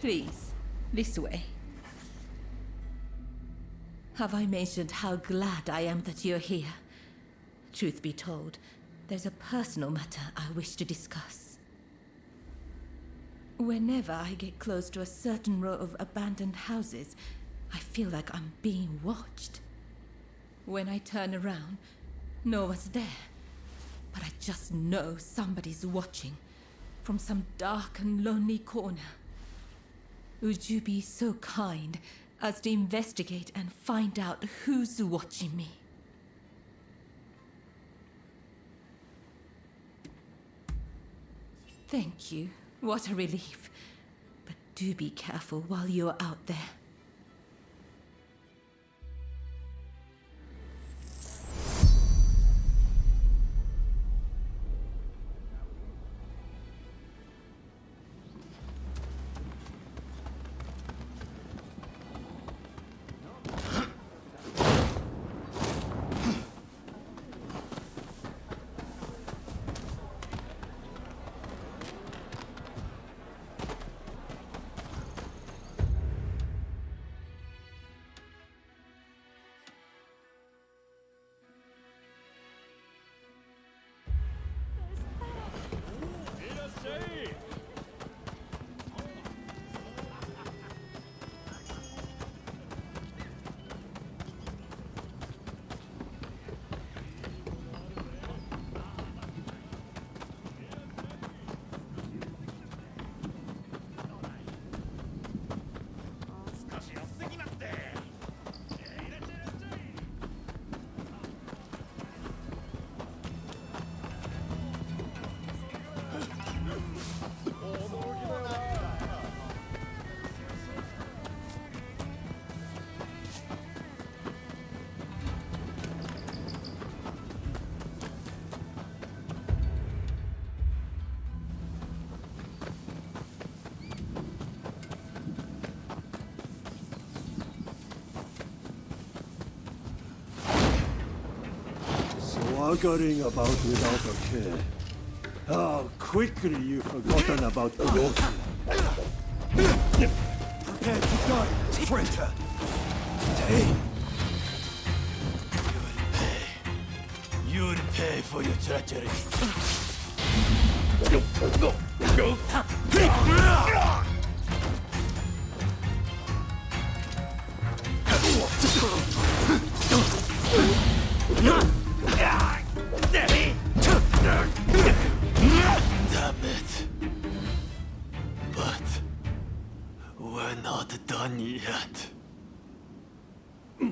Please, this way. Have I mentioned how glad I am that you're here? Truth be told, there's a personal matter I wish to discuss. Whenever I get close to a certain row of abandoned houses, I feel like I'm being watched. When I turn around, no one's there. But I just know somebody's watching from some dark and lonely corner. Would you be so kind as to investigate and find out who's watching me? Thank you. What a relief. But do be careful while you're out there. Swaggering about without a care. How quickly you've forgotten about Ronin. Prepare to die, traitor! Stay! You'll pay for your treachery. Damn it. But we're not done yet. There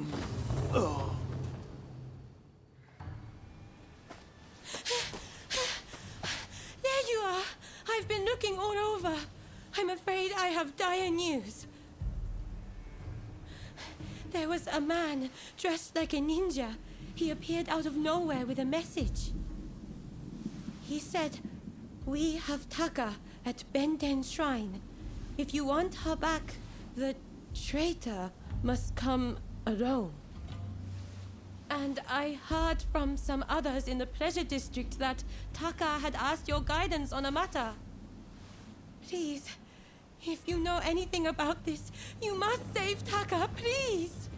you are! I've been looking all over. I'm afraid I have dire news. There was a man dressed like a ninja. He appeared out of nowhere with a message. He said, "We have Taka at Benten Shrine. If you want her back, the traitor must come alone." And I heard from some others in the Pleasure District that Taka had asked your guidance on a matter. Please, if you know anything about this, you must save Taka, please!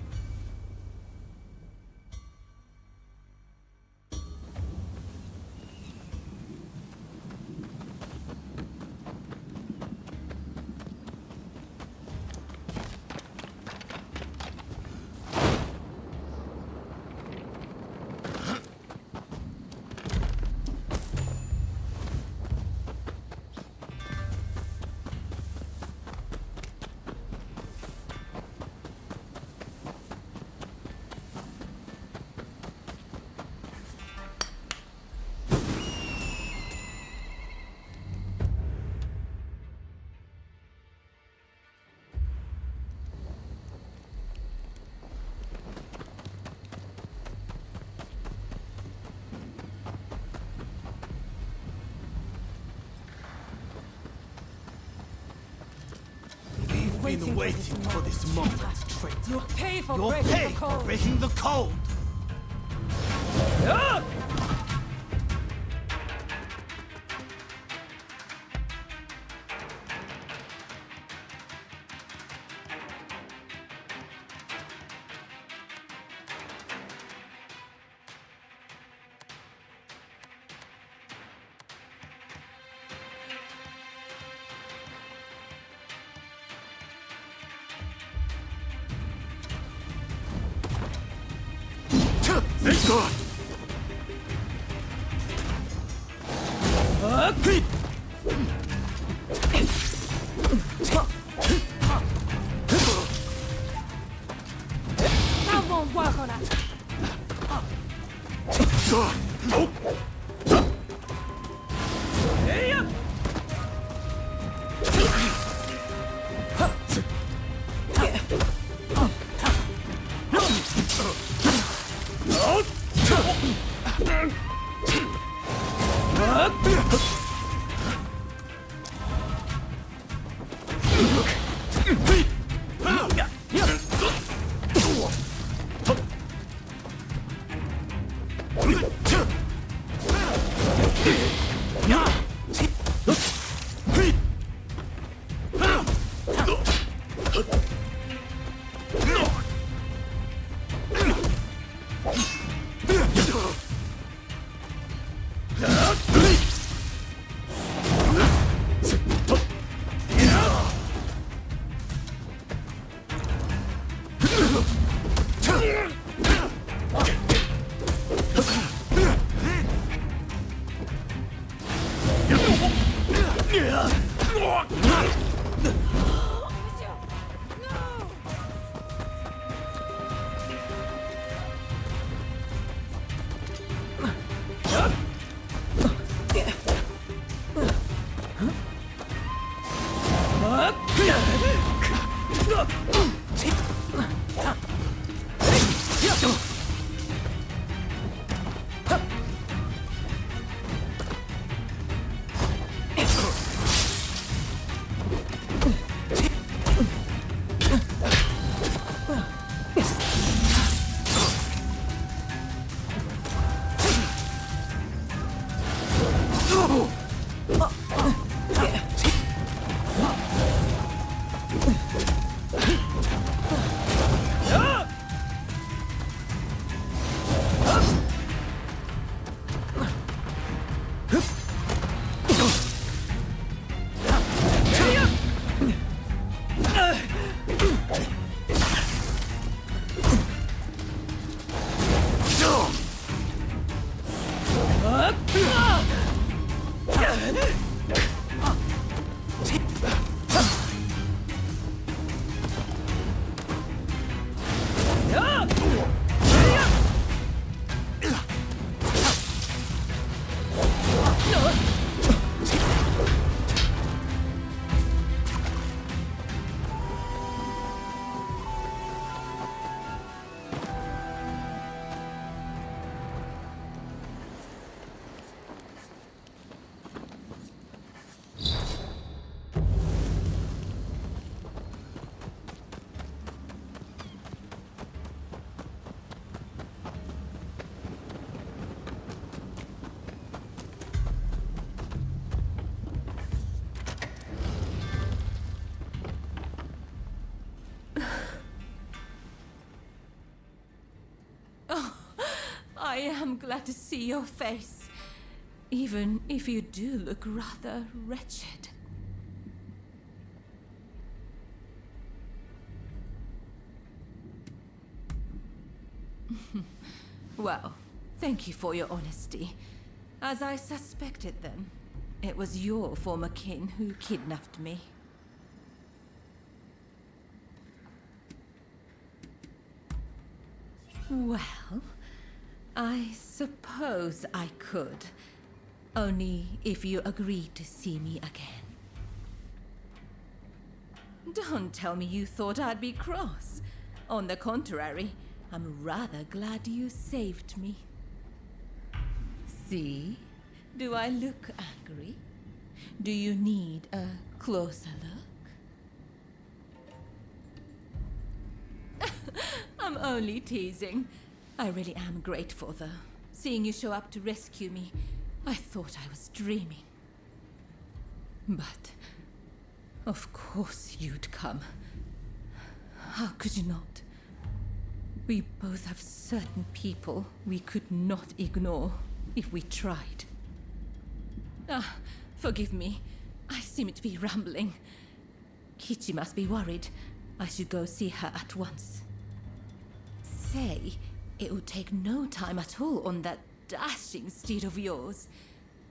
Been waiting for this moment, traitor. You'll pay for You'll breaking pay the for code! breaking the code! That won't work on us. I am glad to see your face, even if you do look rather wretched. Well, thank you for your honesty. As I suspected then, it was your former kin who kidnapped me. Well, I suppose I could. Only if you agreed to see me again. Don't tell me you thought I'd be cross. On the contrary, I'm rather glad you saved me. See? Do I look angry? Do you need a closer look? I'm only teasing. I really am grateful, though. Seeing you show up to rescue me, I thought I was dreaming. But, of course you'd come. How could you not? We both have certain people we could not ignore if we tried. Ah, forgive me. I seem to be rambling. Kichi must be worried. I should go see her at once. Say, It would take no time at all on that dashing steed of yours.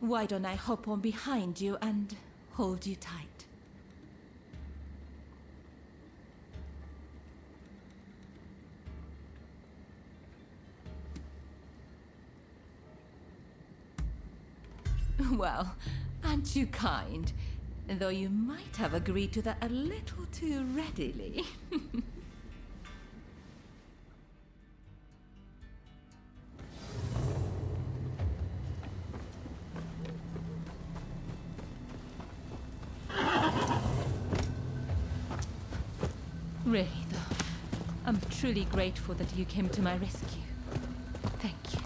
Why don't I hop on behind you and hold you tight? Well, aren't you kind? Though you might have agreed to that a little too readily. Really, though, I'm truly grateful that you came to my rescue. Thank you.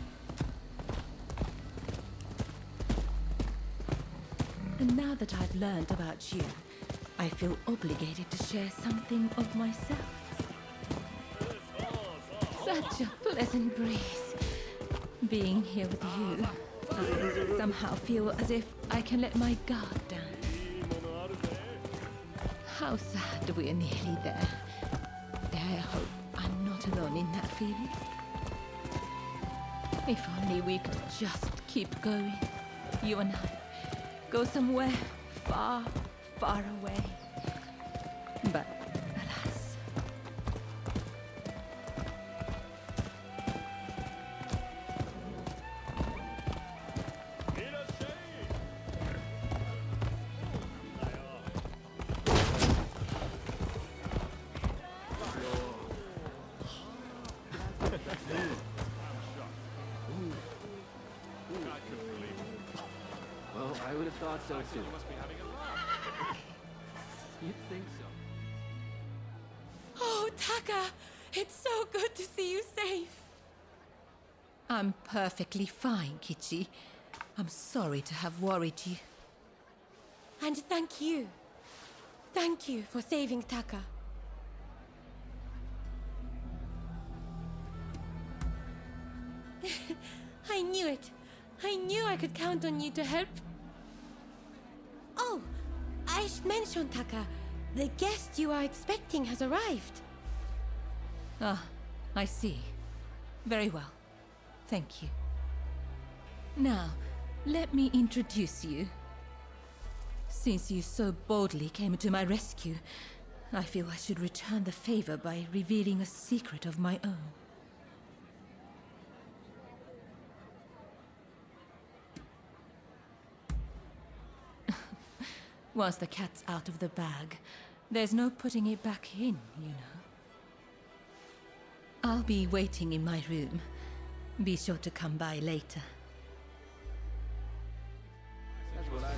And now that I've learned about you, I feel obligated to share something of myself. Such a pleasant breeze. Being here with you, I somehow feel as if I can let my guard down. How sad we're nearly there. I hope I'm not alone in that feeling. If only we could just keep going, you and I. Go somewhere far, far away. But alas. Well, I would have thought so too. You'd think so. Oh, Taka! It's so good to see you safe. I'm perfectly fine, Kichi. I'm sorry to have worried you. And thank you. Thank you for saving Taka. I knew it. I knew I could count on you to help. Oh, I should mention, Taka. The guest you are expecting has arrived. Ah, I see. Very well. Thank you. Now, let me introduce you. Since you so boldly came to my rescue, I feel I should return the favor by revealing a secret of my own. Once the cat's out of the bag, there's no putting it back in, you know. I'll be waiting in my room. Be sure to come by later. That's what I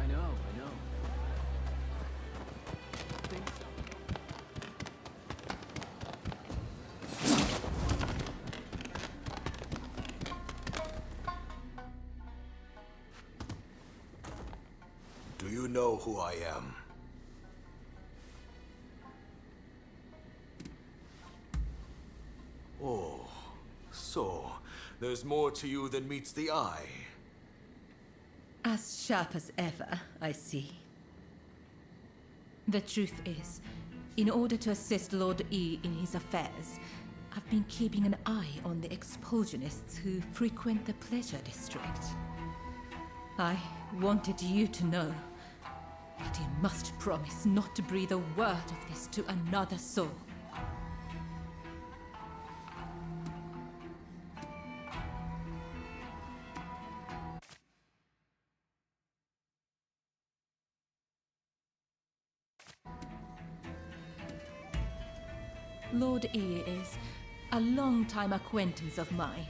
know. I think so. Do you know who I am? Oh, so there's more to you than meets the eye. As sharp as ever, I see. The truth is, in order to assist Lord E in his affairs, I've been keeping an eye on the expulsionists who frequent the Pleasure District. I wanted you to know, but you must promise not to breathe a word of this to another soul. Lord E is a long-time acquaintance of mine.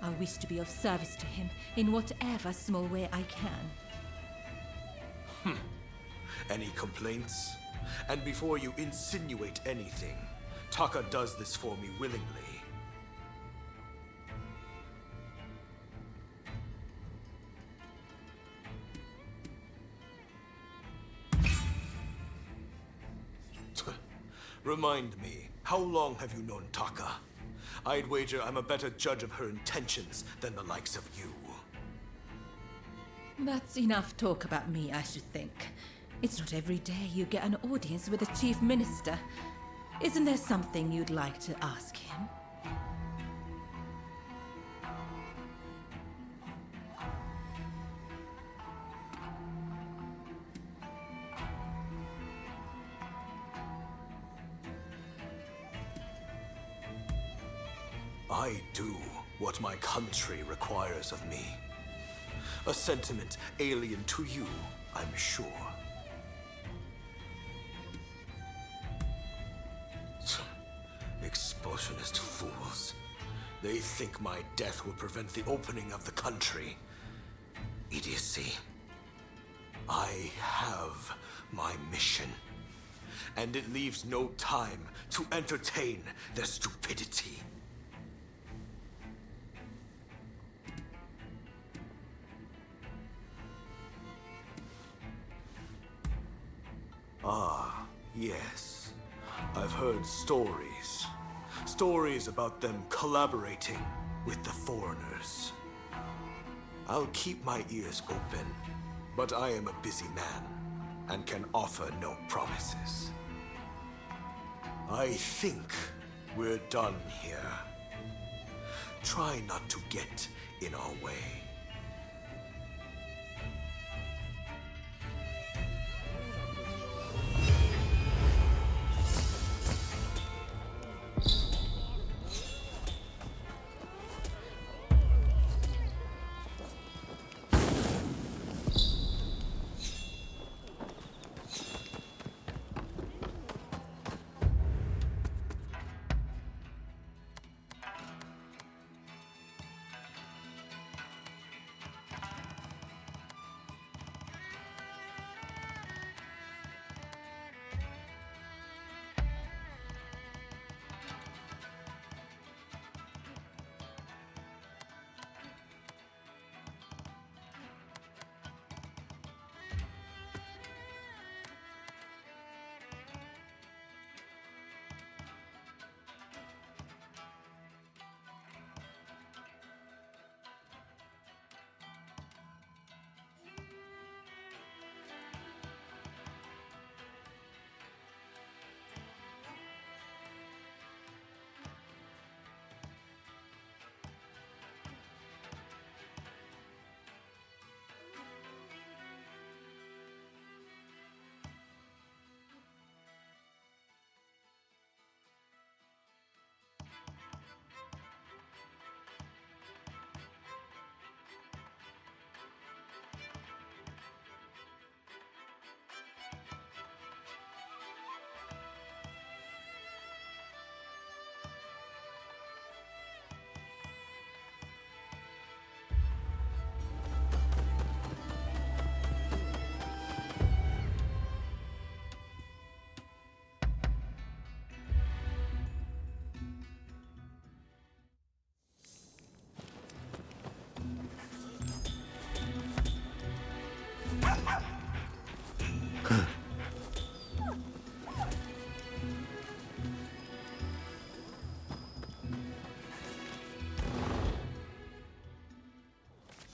I wish to be of service to him in whatever small way I can. Any complaints? And before you insinuate anything, Taka does this for me willingly. Remind me, how long have you known Taka? I'd wager I'm a better judge of her intentions than the likes of you. That's enough talk about me, I should think. It's not every day you get an audience with the Chief Minister. Isn't there something you'd like to ask him? I do what my country requires of me. A sentiment alien to you, I'm sure. Expulsionist fools. They think my death will prevent the opening of the country. Idiocy. I have my mission, and it leaves no time to entertain their stupidity. Ah, yes. I've heard stories. Stories about them collaborating with the foreigners. I'll keep my ears open, but I am a busy man and can offer no promises. I think we're done here. Try not to get in our way.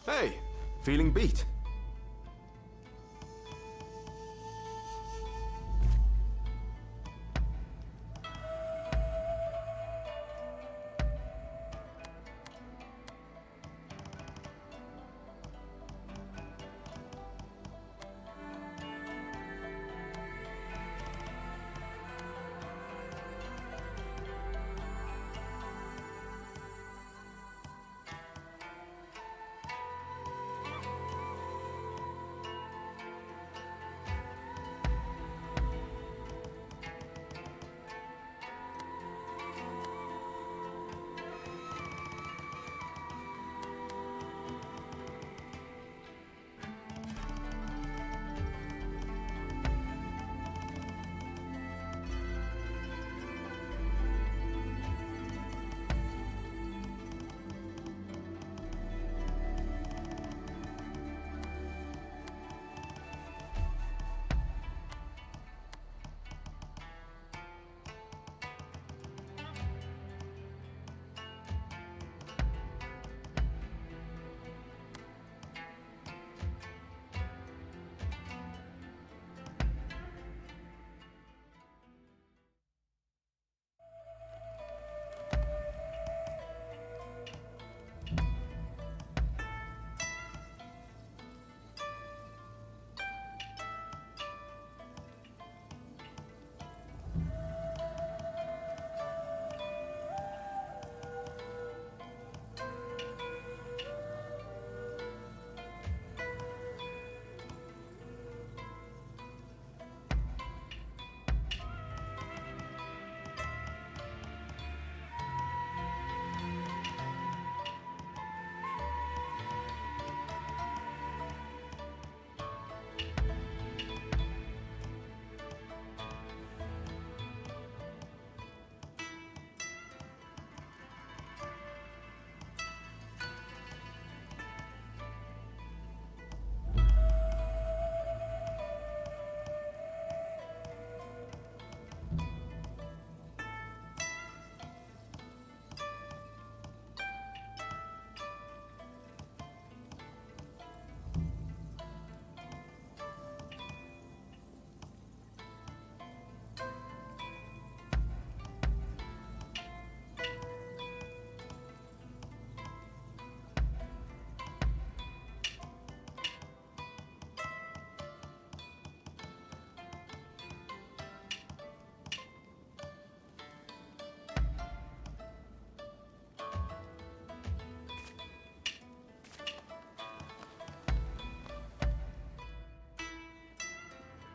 Hey, feeling beat?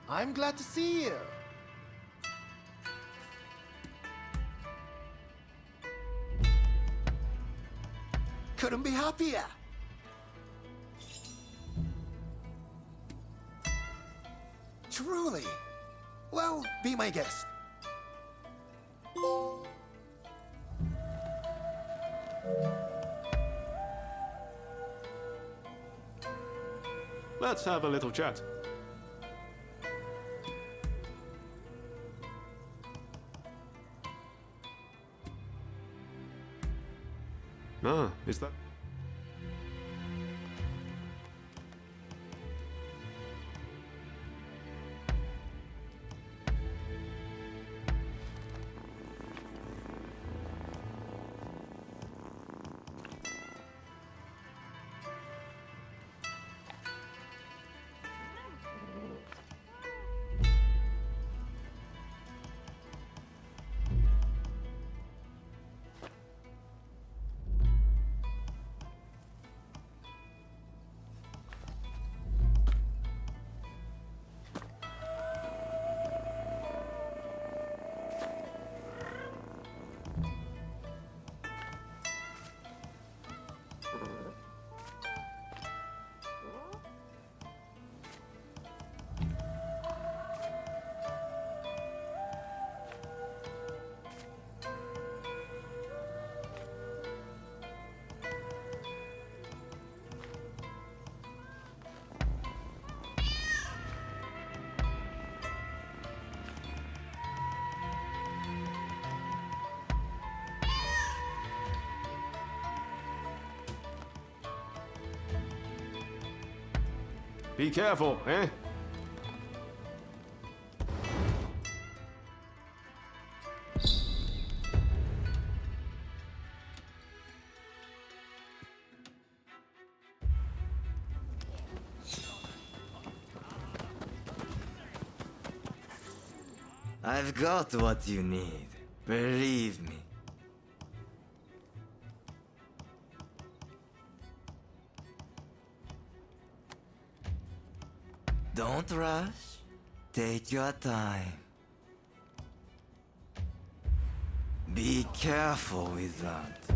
I'm glad to see you. Couldn't be happier. Truly. Well, be my guest. Let's have a little chat. Ah, is that... Be careful, eh? I've got what you need. Believe me. Don't rush. Take your time. Be careful with that.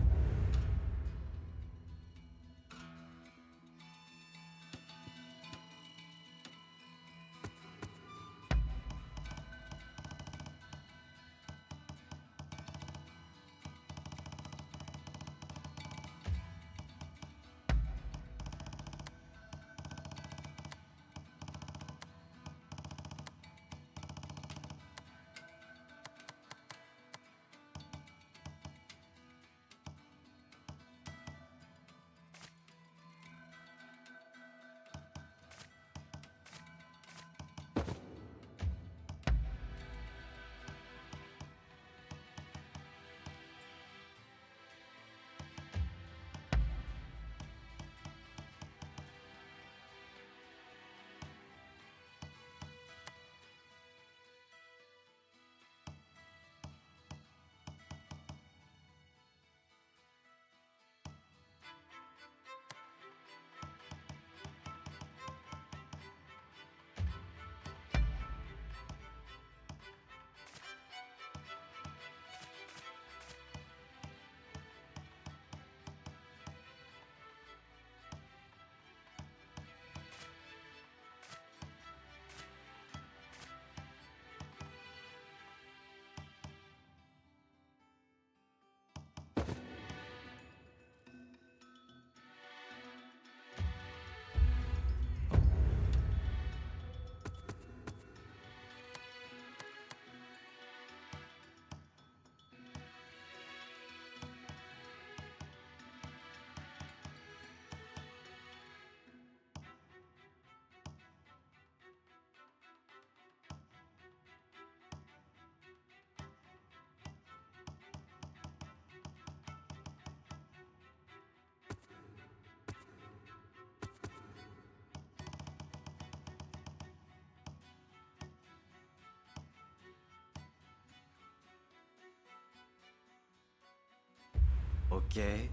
Okay?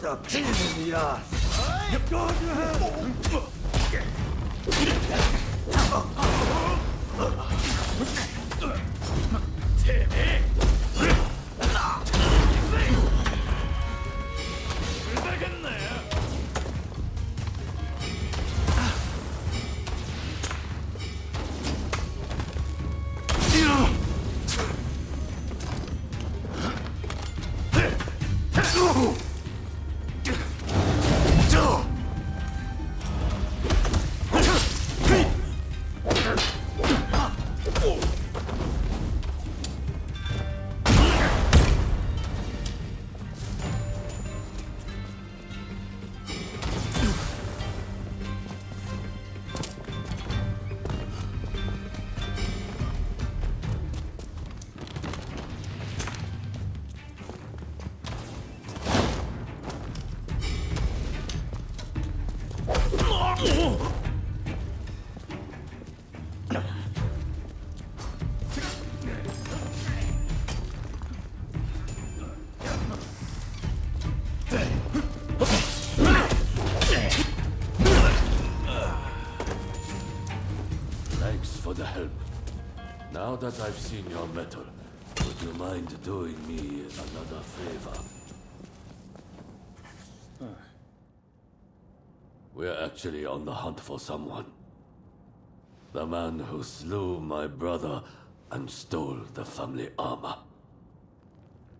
a pain in the ass. You've gone to hell. Thanks for the help. Now that I've seen your metal, would you mind doing me another favor? We're actually on the hunt for someone. The man who slew my brother and stole the family armor.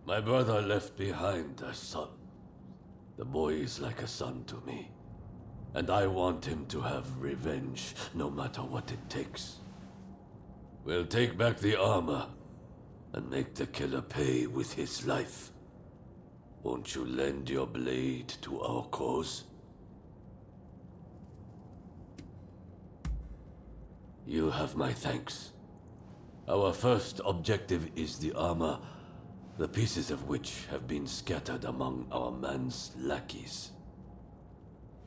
My brother left behind a son. The boy is like a son to me. And I want him to have revenge, no matter what it takes. We'll take back the armor and make the killer pay with his life. Won't you lend your blade to our cause? You have my thanks. Our first objective is the armor, the pieces of which have been scattered among our man's lackeys.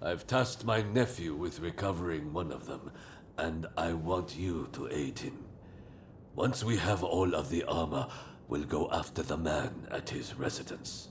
I've tasked my nephew with recovering one of them, and I want you to aid him. Once we have all of the armor, we'll go after the man at his residence.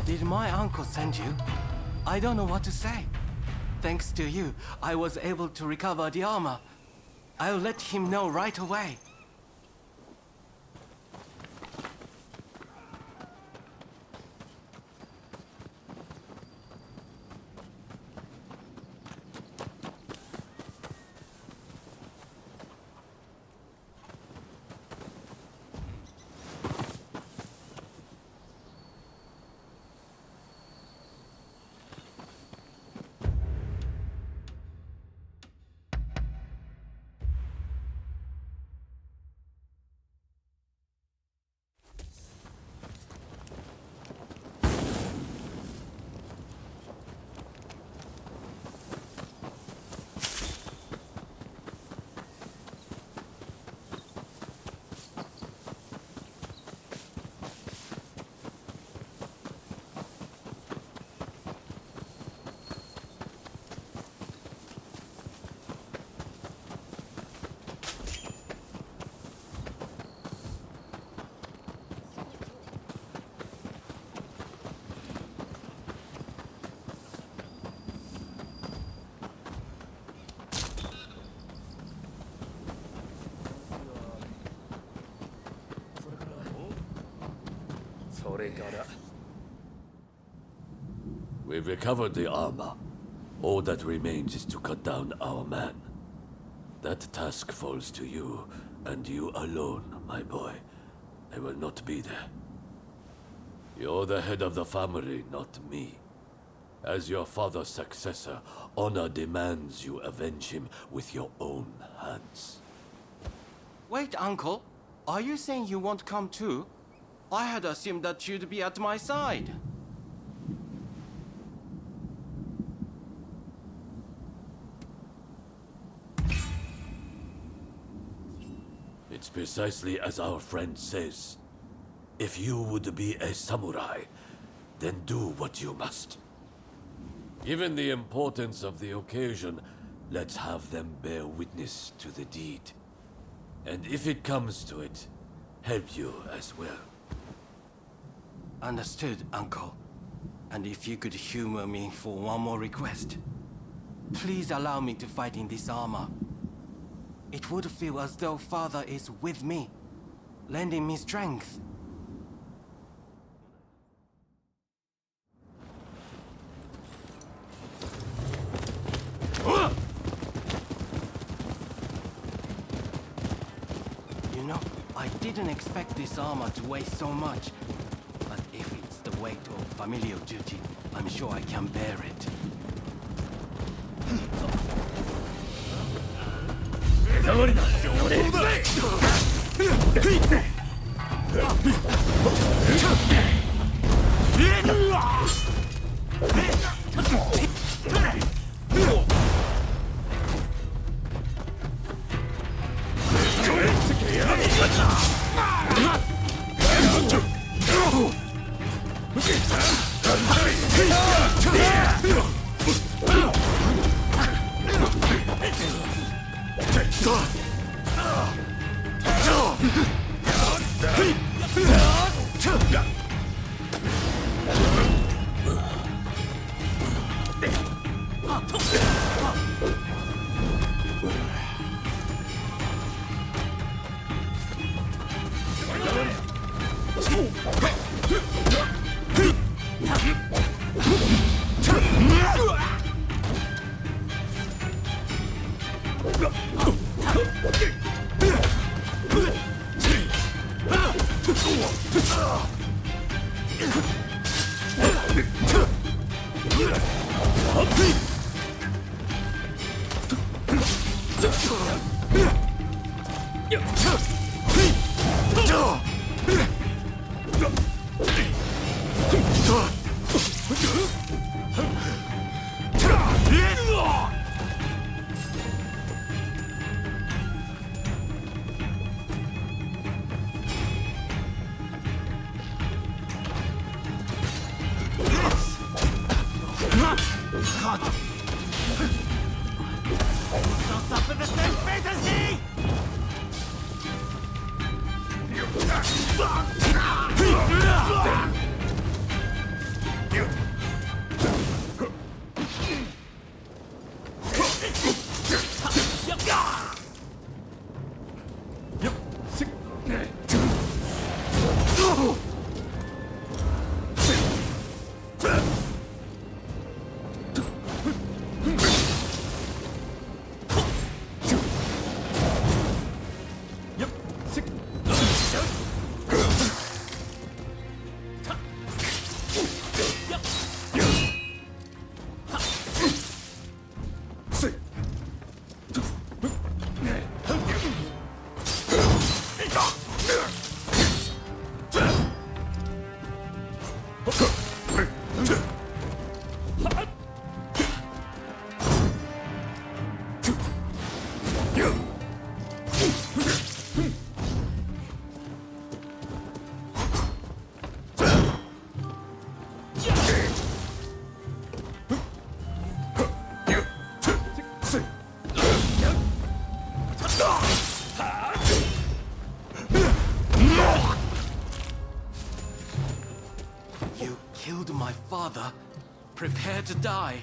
Did my uncle send you? I don't know what to say. Thanks to you, I was able to recover the armor. I'll let him know right away. We've recovered the armor. All that remains is to cut down our man. That task falls to you, and you alone, my boy. I will not be there. You're the head of the family, not me. As your father's successor, honor demands you avenge him with your own hands. Wait, Uncle. Are you saying you won't come too? I had assumed that you'd be at my side. It's precisely as our friend says. If you would be a samurai, then do what you must. Given the importance of the occasion, let's have them bear witness to the deed. And if it comes to it, help you as well. Understood, Uncle. And if you could humor me for one more request. Please allow me to fight in this armor. It would feel as though Father is with me, lending me strength. You know, I didn't expect this armor to weigh so much. But if it's the weight of familial duty, I'm sure I can bear it. You killed my father. Prepare to die.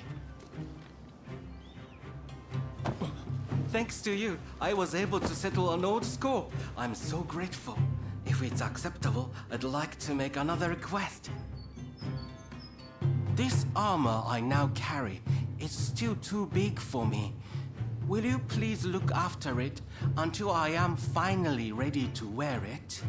Thanks to you, I was able to settle an old score. I'm so grateful. If it's acceptable, I'd like to make another request. This armor I now carry is still too big for me. Will you please look after it until I am finally ready to wear it?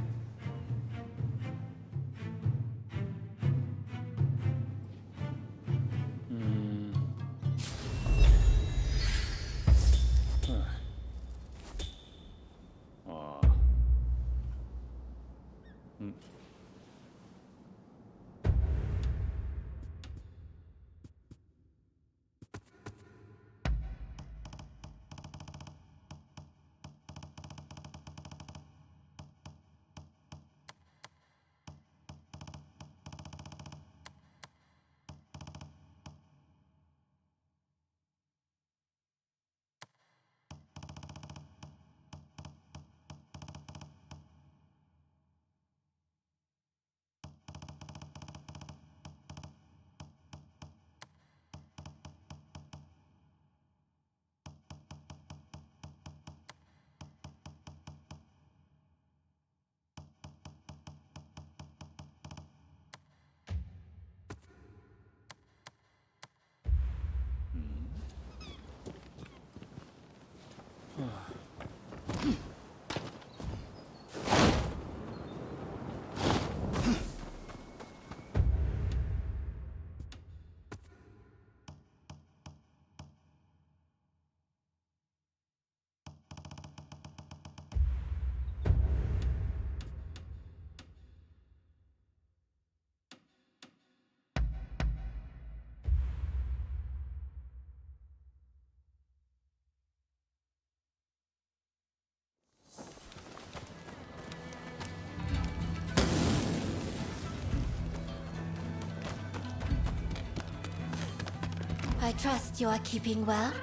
I trust you are keeping well.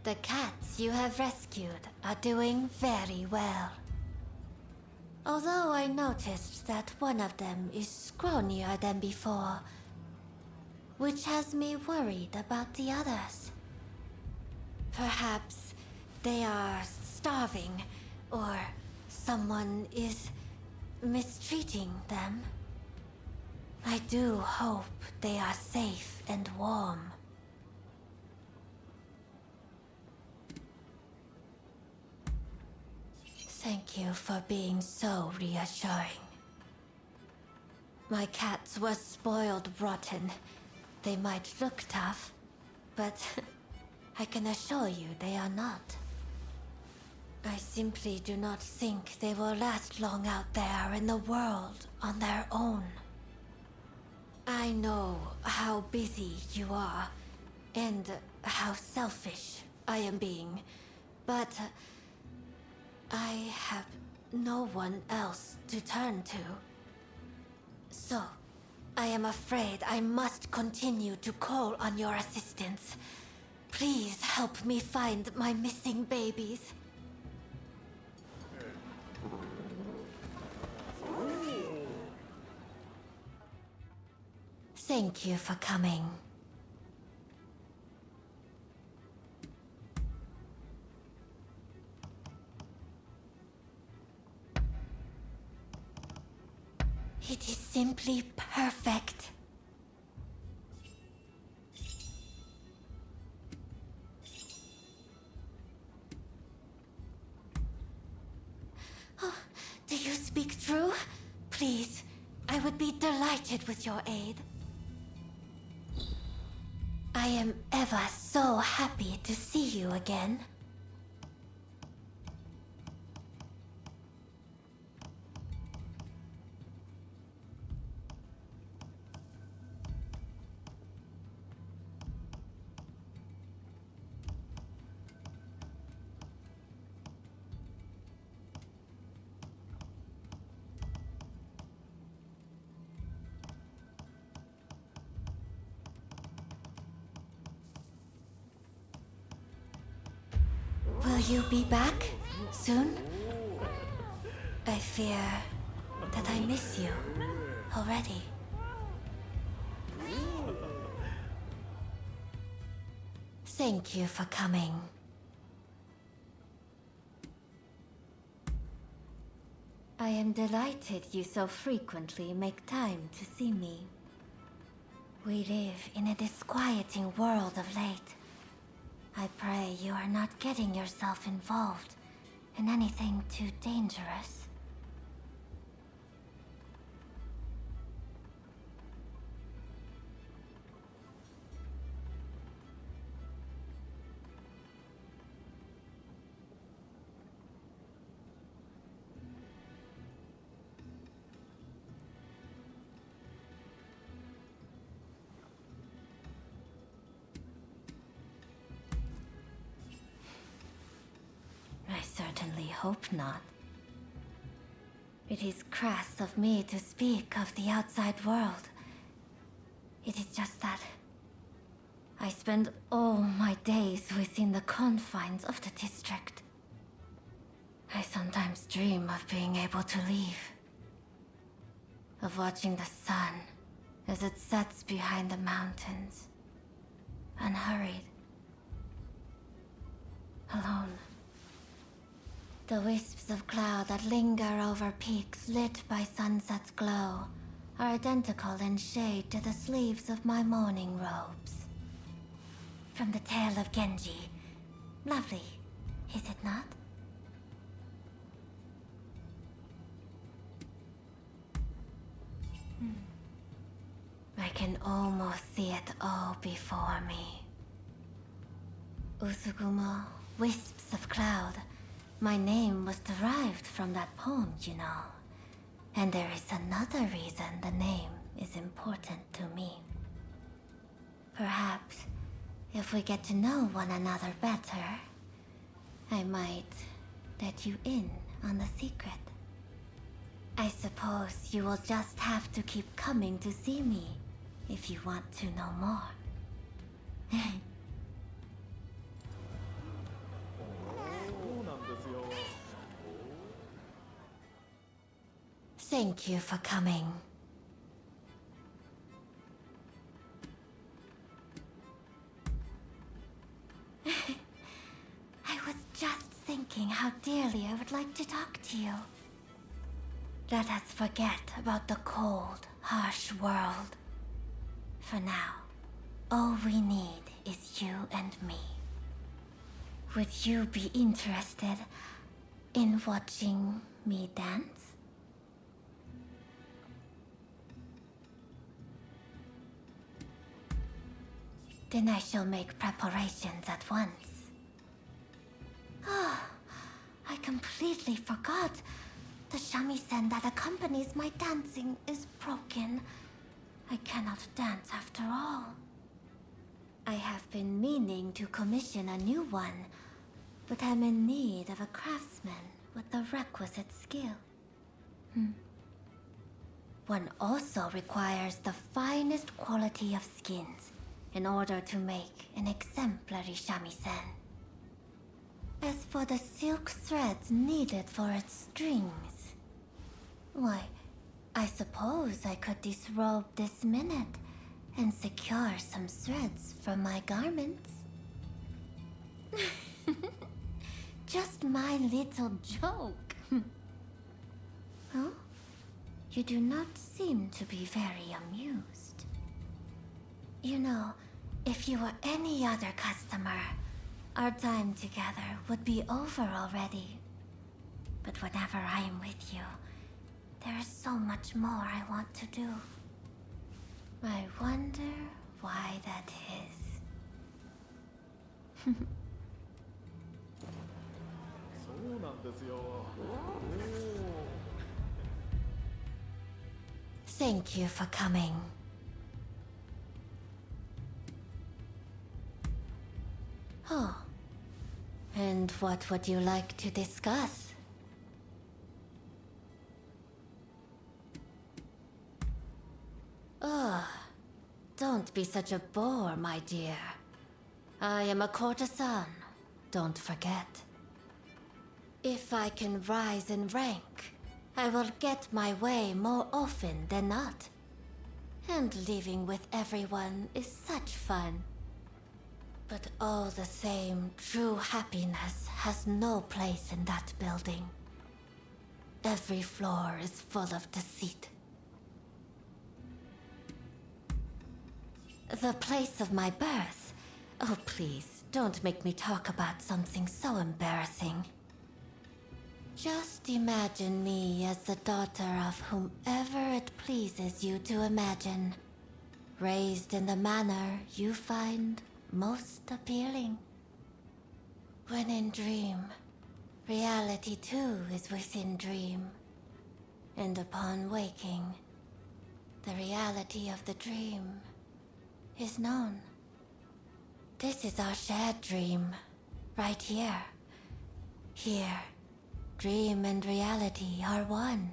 The cats you have rescued are doing very well. Although I noticed that one of them is scrawnier than before, which has me worried about the others. Perhaps they are starving, or someone is mistreating them. I do hope they are safe and warm. Thank you for being so reassuring. My cats were spoiled rotten. They might look tough, but I can assure you they are not. I simply do not think they will last long out there in the world on their own. I know how busy you are, and how selfish I am being, but I have no one else to turn to. So, I am afraid I must continue to call on your assistance. Please help me find my missing babies. Thank you for coming. It is simply perfect. Oh, do you speak true? Please, I would be delighted with your aid. I am ever so happy to see you again. Will you be back soon? I fear that I miss you already. Thank you for coming. I am delighted you so frequently make time to see me. We live in a disquieting world of late. I pray you are not getting yourself involved in anything too dangerous. I certainly hope not. It is crass of me to speak of the outside world. It is just that I spend all my days within the confines of the district. I sometimes dream of being able to leave. Of watching the sun as it sets behind the mountains. Unhurried. Alone. The wisps of cloud that linger over peaks lit by sunset's glow are identical in shade to the sleeves of my mourning robes. From the tale of Genji. Lovely, is it not? I can almost see it all before me. Usugumo, wisps of cloud. My name was derived from that poem, you know. And there is another reason the name is important to me. Perhaps, if we get to know one another better, I might let you in on the secret. I suppose you will just have to keep coming to see me if you want to know more. Thank you for coming. I was just thinking how dearly I would like to talk to you. Let us forget about the cold, harsh world. For now, all we need is you and me. Would you be interested in watching me dance? Then I shall make preparations at once. Ah, I completely forgot. The shamisen that accompanies my dancing is broken. I cannot dance after all. I have been meaning to commission a new one, but I'm in need of a craftsman with the requisite skill. One also requires the finest quality of skins in order to make an exemplary shamisen. As for the silk threads needed for its strings, why, I suppose I could disrobe this minute and secure some threads from my garments. Just my little joke. Huh? You do not seem to be very amused. You know, if you were any other customer, our time together would be over already. But whenever I am with you, there is so much more I want to do. I wonder why that is. Thank you for coming. Oh. And what would you like to discuss? Oh, don't be such a bore, my dear. I am a courtesan, don't forget. If I can rise in rank, I will get my way more often than not. And living with everyone is such fun. But all the same, true happiness has no place in that building. Every floor is full of deceit. The place of my birth. Oh, please, don't make me talk about something so embarrassing. Just imagine me as the daughter of whomever it pleases you to imagine. Raised in the manner you find most appealing. When in dream, reality too is within dream. And upon waking, the reality of the dream is known. This is our shared dream, right here. Here, dream and reality are one.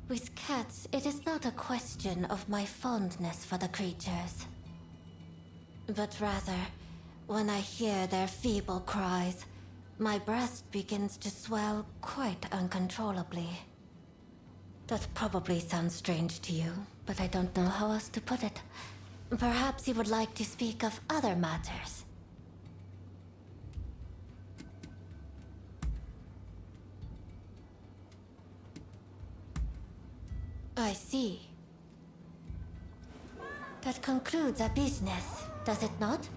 With cats, it is not a question of my fondness for the creatures. But rather, when I hear their feeble cries, my breast begins to swell quite uncontrollably. That probably sounds strange to you, but I don't know how else to put it. Perhaps you would like to speak of other matters. I see. That concludes our business, does it not?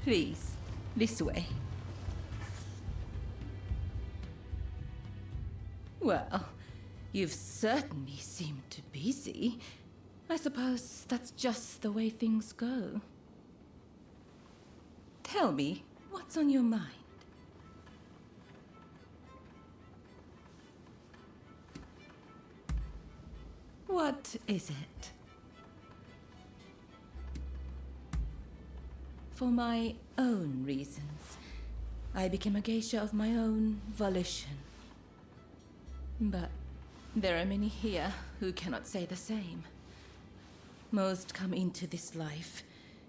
Please, this way. Well, you've certainly seemed to busy. I suppose that's just the way things go. Tell me, what's on your mind? What is it? For my own reasons, I became a geisha of my own volition. But there are many here who cannot say the same. Most come into this life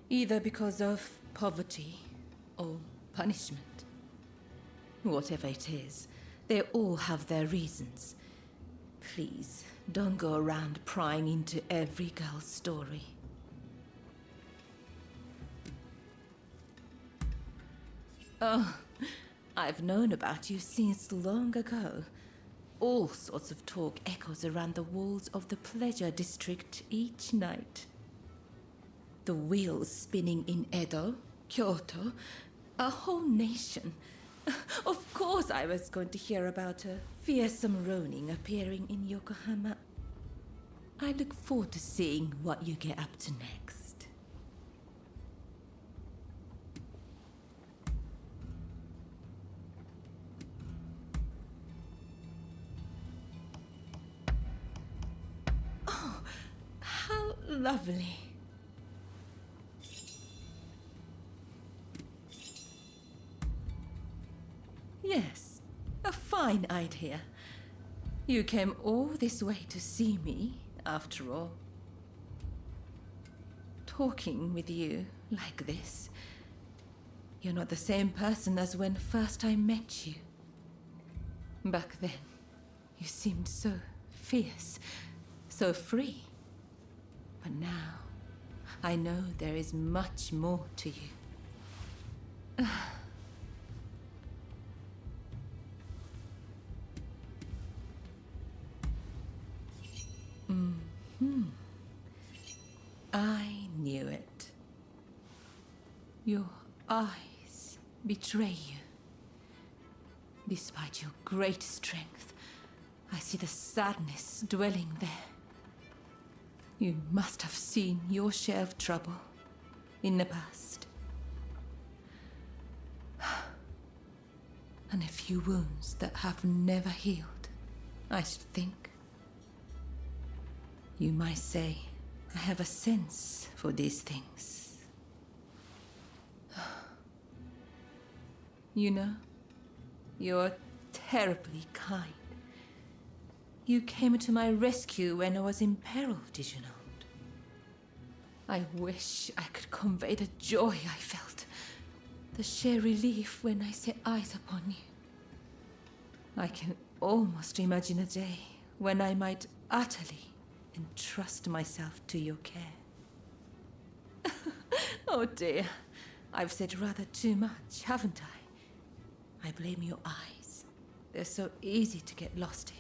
either because of poverty or punishment. Whatever it is, they all have their reasons. Please, don't go around prying into every girl's story. Oh, I've known about you since long ago. All sorts of talk echoes around the walls of the pleasure district each night. The wheels spinning in Edo, Kyoto, a whole nation. Of course I was going to hear about a fearsome Ronin appearing in Yokohama. I look forward to seeing what you get up to next. Oh, how lovely. Yes, a fine idea. You came all this way to see me, after all. Talking with you like this, you're not the same person as when first I met you. Back then, you seemed so fierce, so free. But now, I know there is much more to you. I knew it. Your eyes betray you. Despite your great strength, I see the sadness dwelling there. You must have seen your share of trouble in the past. And a few wounds that have never healed, I should think. You might say I have a sense for these things. You know, you're terribly kind, You came to my rescue when I was in peril, did you not? I wish I could convey the joy I felt, the sheer relief when I set eyes upon you. I can almost imagine a day when I might utterly entrust myself to your care. Oh dear, I've said rather too much, haven't I? I blame your eyes. They're so easy to get lost in.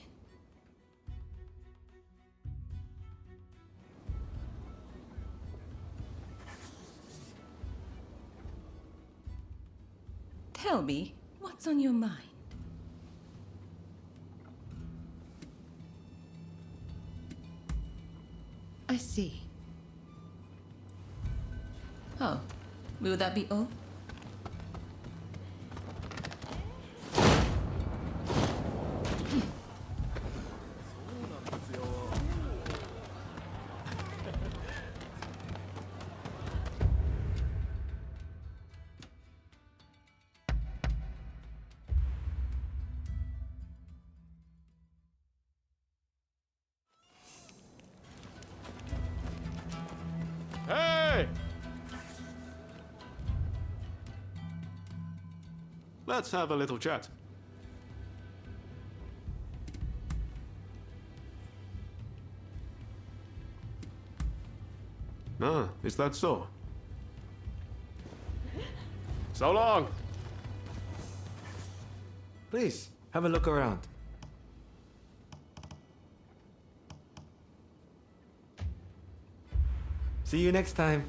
Tell me, what's on your mind? I see. Oh, will that be all? Hey! Let's have a little chat. Ah, is that so? So long! Please, have a look around. See you next time.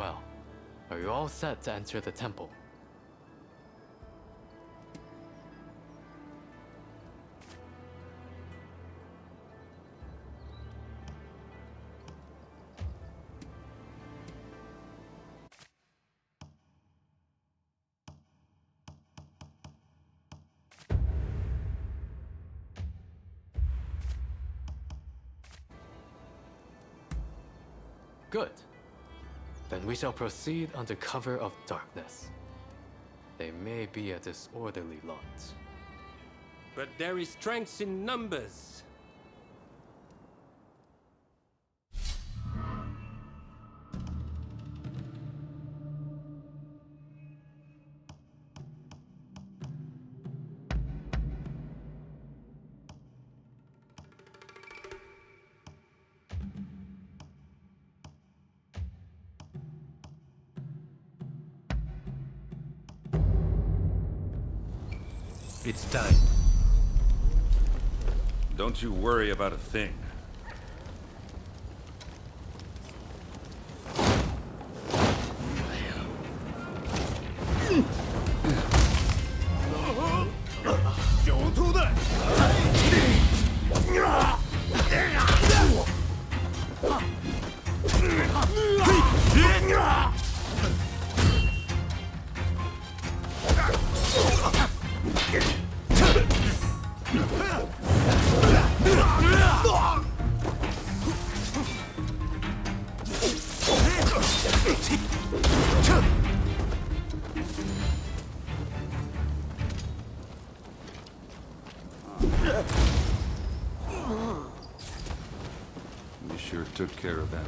well. Are you all set to enter the temple? Good. Then we shall proceed under cover of darkness. They may be a disorderly lot. But there is strength in numbers. It's time. Don't you worry about a thing. We sure took care of them.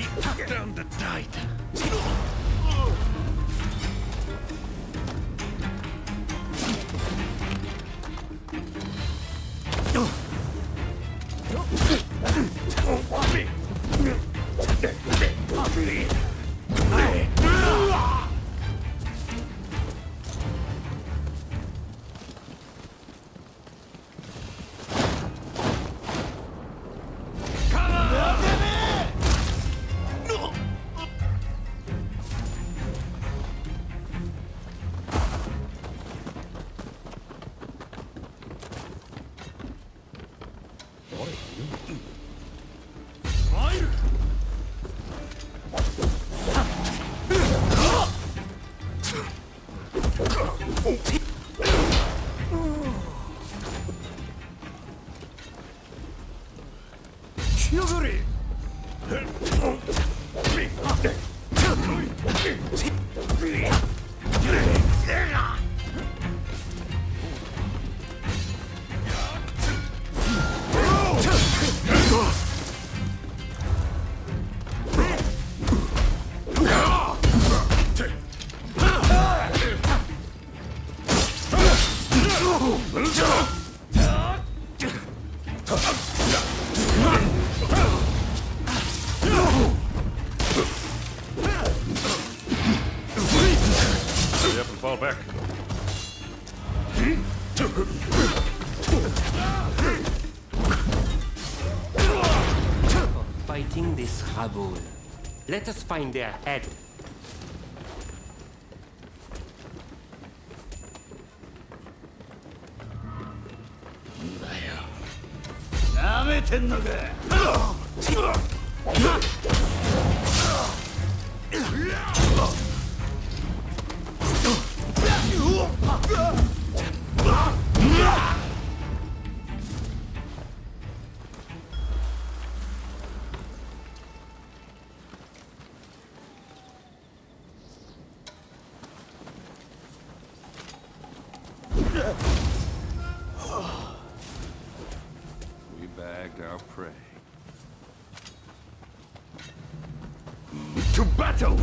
He took down the tide. Fall back. For fighting this rabble, let us find their head. We bagged our prey. To battle!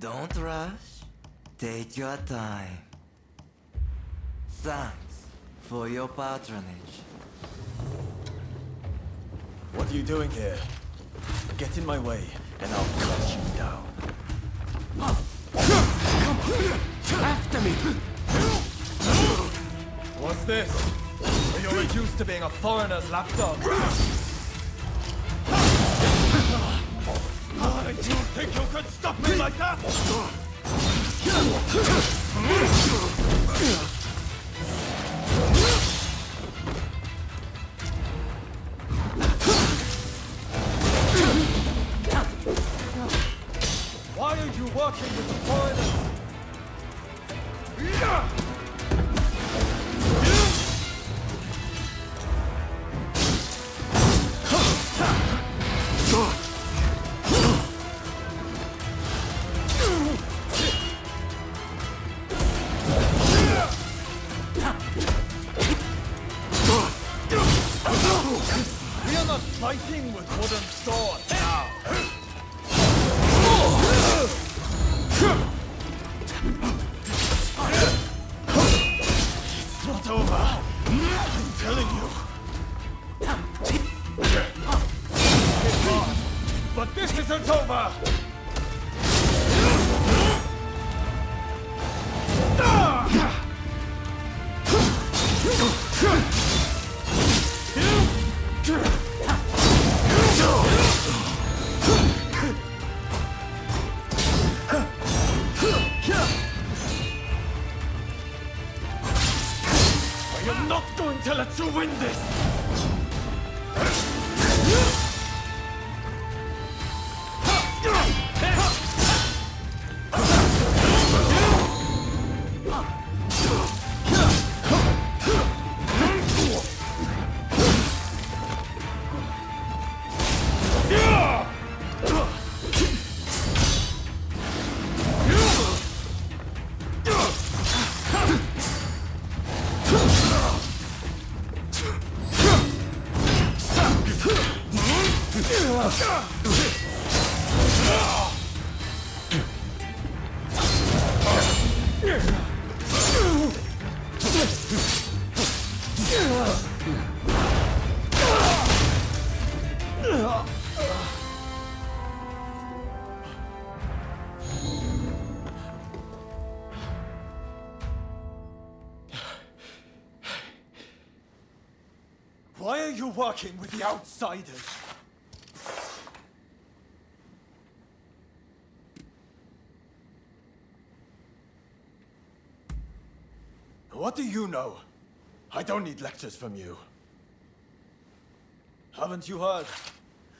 Don't rush. Take your time. Thanks for your patronage. What are you doing here? Get in my way, and I'll cut you down. Come on! After me! What's this? Are you reduced to being a foreigner's lapdog? Did you think you could stop me like that? Why are you working with the foreigners? We are not fighting with wooden swords now. It's not over. I'm telling you. It's hard, but this isn't over. I am not going to let you win this! Why are you working with the outsiders? What do you know? I don't need lectures from you. Haven't you heard?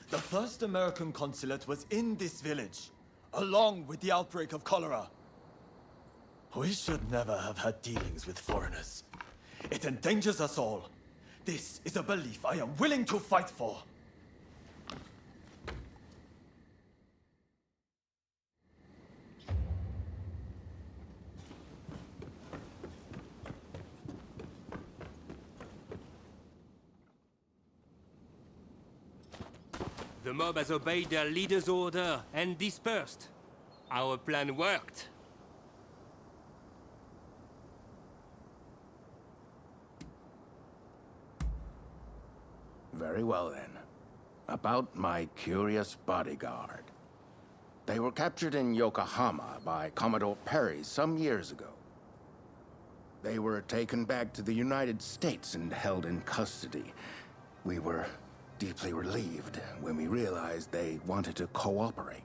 The first American consulate was in this village, along with the outbreak of cholera. We should never have had dealings with foreigners. It endangers us all. This is a belief I am willing to fight for. The mob has obeyed their leader's order and dispersed. Our plan worked. Very well then. About my curious bodyguard. They were captured in Yokohama by Commodore Perry some years ago. They were taken back to the United States and held in custody. We were deeply relieved when we realized they wanted to cooperate.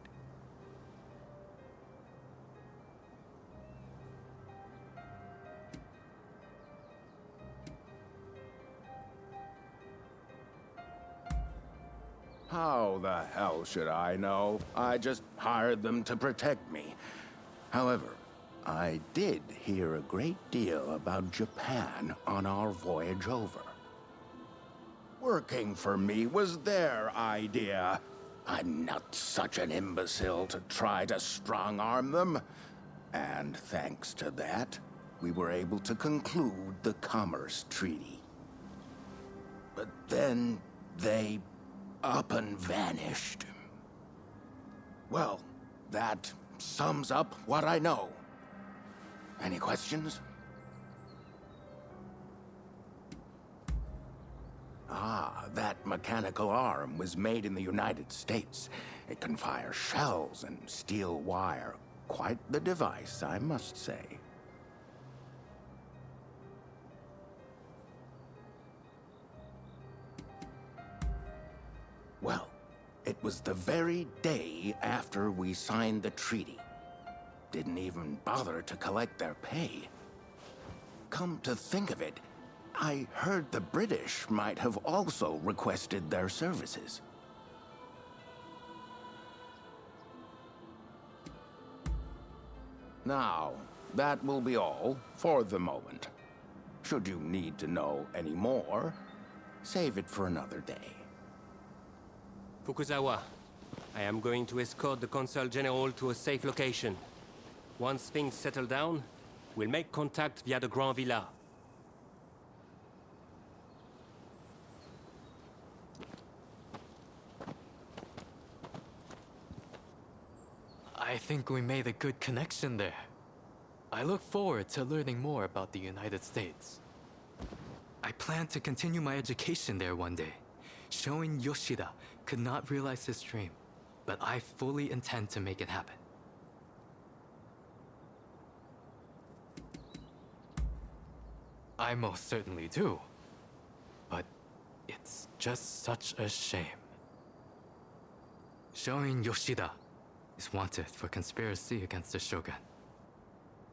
How the hell should I know? I just hired them to protect me. However, I did hear a great deal about Japan on our voyage over. Working for me was their idea. I'm not such an imbecile to try to strong-arm them. And thanks to that, we were able to conclude the Commerce Treaty. But then they up and vanished. Well, that sums up what I know. Any questions? Ah, that mechanical arm was made in the United States. It can fire shells and steel wire. Quite the device, I must say. Well, it was the very day after we signed the treaty. Didn't even bother to collect their pay. Come to think of it, I heard the British might have also requested their services. Now, that will be all for the moment. Should you need to know any more, save it for another day. Fukuzawa, I am going to escort the Consul General to a safe location. Once things settle down, we'll make contact via the Grand Villa. I think we made a good connection there. I look forward to learning more about the United States. I plan to continue my education there one day. Showing Yoshida could not realize his dream, but I fully intend to make it happen. I most certainly do. But it's just such a shame. Showing Yoshida is wanted for conspiracy against the Shogun.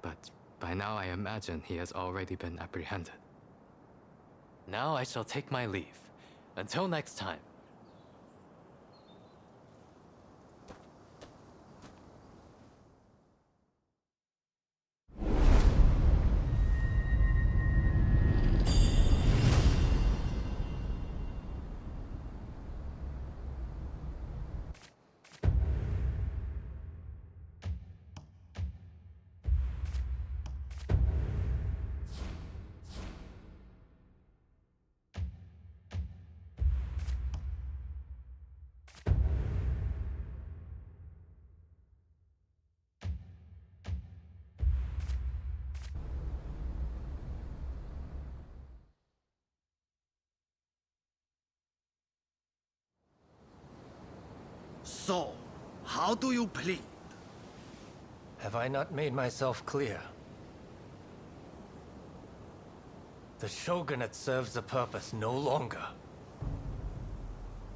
But by now I imagine he has already been apprehended. Now I shall take my leave. Until next time. So, how do you plead? Have I not made myself clear? The Shogunate serves a purpose no longer.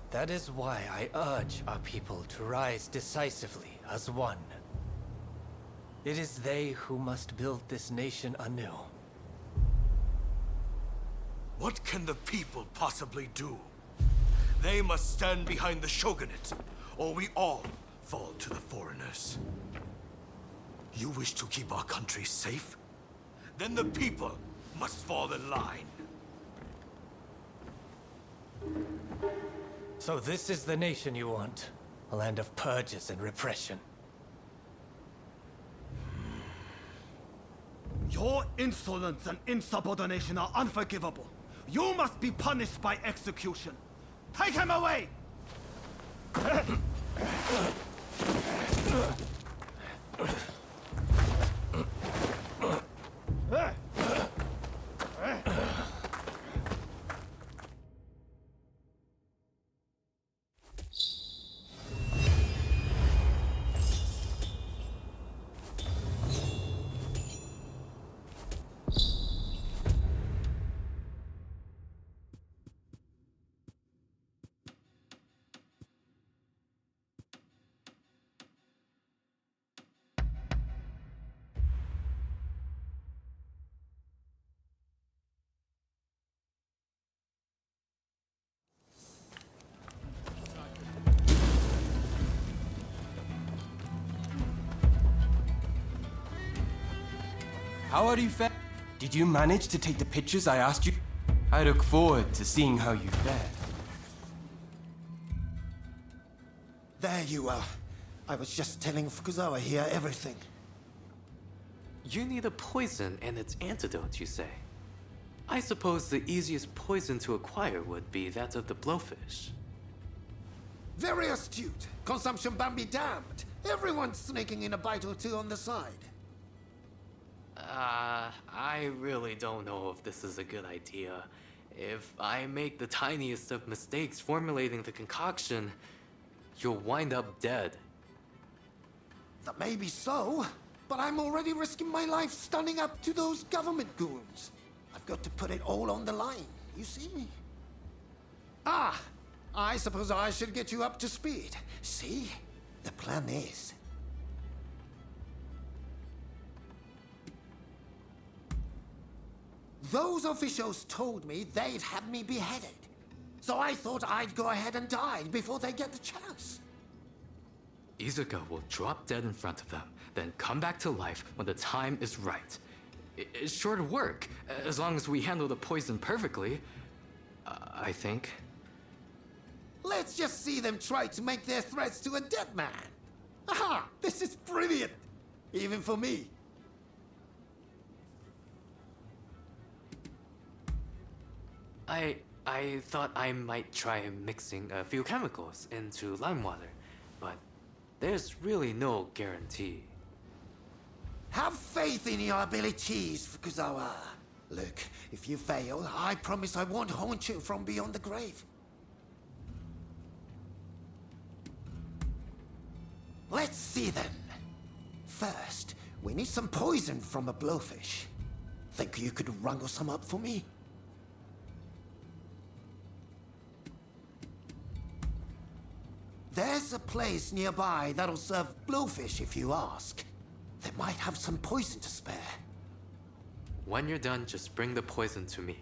That is why I urge our people to rise decisively as one. It is they who must build this nation anew. What can the people possibly do? They must stand behind the Shogunate, or we all fall to the foreigners. You wish to keep our country safe? Then the people must fall in line. So this is the nation you want? A land of purges and repression. Your insolence and insubordination are unforgivable. You must be punished by execution. Take him away! How are you fared? Did you manage to take the pictures I asked you? I look forward to seeing how you fared. There you are. I was just telling Fukuzawa here everything. You need a poison and its antidote, you say? I suppose the easiest poison to acquire would be that of the blowfish. Very astute. Consumption ban be damned. Everyone's sneaking in a bite or two on the side. I really don't know if this is a good idea. If I make the tiniest of mistakes formulating the concoction, you'll wind up dead. That may be so, but I'm already risking my life standing up to those government goons. I've got to put it all on the line, you see? Ah, I suppose I should get you up to speed. See? The plan is... Those officials told me they'd have me beheaded. So I thought I'd go ahead and die before they get the chance. Izuka will drop dead in front of them, then come back to life when the time is right. It's sure to work, as long as we handle the poison perfectly. I think. Let's just see them try to make their threats to a dead man. Aha! This is brilliant! Even for me. I thought I might try mixing a few chemicals into lime water, but there's really no guarantee. Have faith in your abilities, Fukuzawa. Look, if you fail, I promise I won't haunt you from beyond the grave. Let's see then. First, we need some poison from a blowfish. Think you could wrangle some up for me? There's a place nearby that'll serve blowfish if you ask. They might have some poison to spare. When you're done, just bring the poison to me.